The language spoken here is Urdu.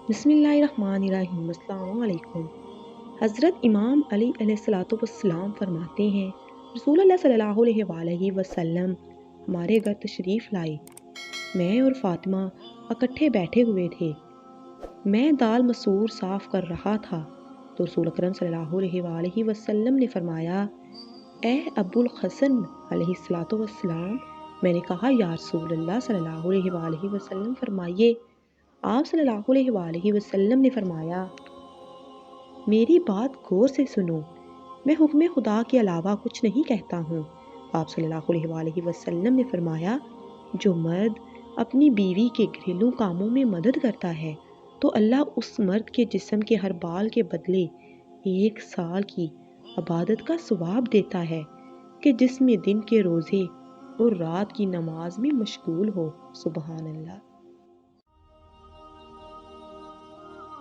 بسم اللہ الرحمن الرحیم۔ السلام علیکم۔ حضرت امام علی علیہ الصلوۃ والسلام فرماتے ہیں، رسول اللہ صلی اللہ علیہ وآلہ وسلم ہمارے گھر تشریف لائے۔ میں اور فاطمہ اکٹھے بیٹھے ہوئے تھے۔ میں دال مسور صاف کر رہا تھا تو رسول اکرم صلی اللہ علیہ وآلہ وسلم نے فرمایا، اے ابو الحسن علیہ الصلوۃ والسلام۔ میں نے کہا، یا رسول اللہ صلی اللہ علیہ وآلہ وسلم فرمائیے۔ آپ صلی اللہ علیہ وآلہ وسلم نے فرمایا، میری بات غور سے سنو، میں حکم خدا کے علاوہ کچھ نہیں کہتا ہوں۔ آپ صلی اللہ علیہ وآلہ وسلم نے فرمایا، جو مرد اپنی بیوی کے گھریلو کاموں میں مدد کرتا ہے تو اللہ اس مرد کے جسم کے ہر بال کے بدلے 1 سال کی عبادت کا ثواب دیتا ہے کہ جس میں دن کے روزے اور رات کی نماز میں مشغول ہو۔ سبحان اللہ۔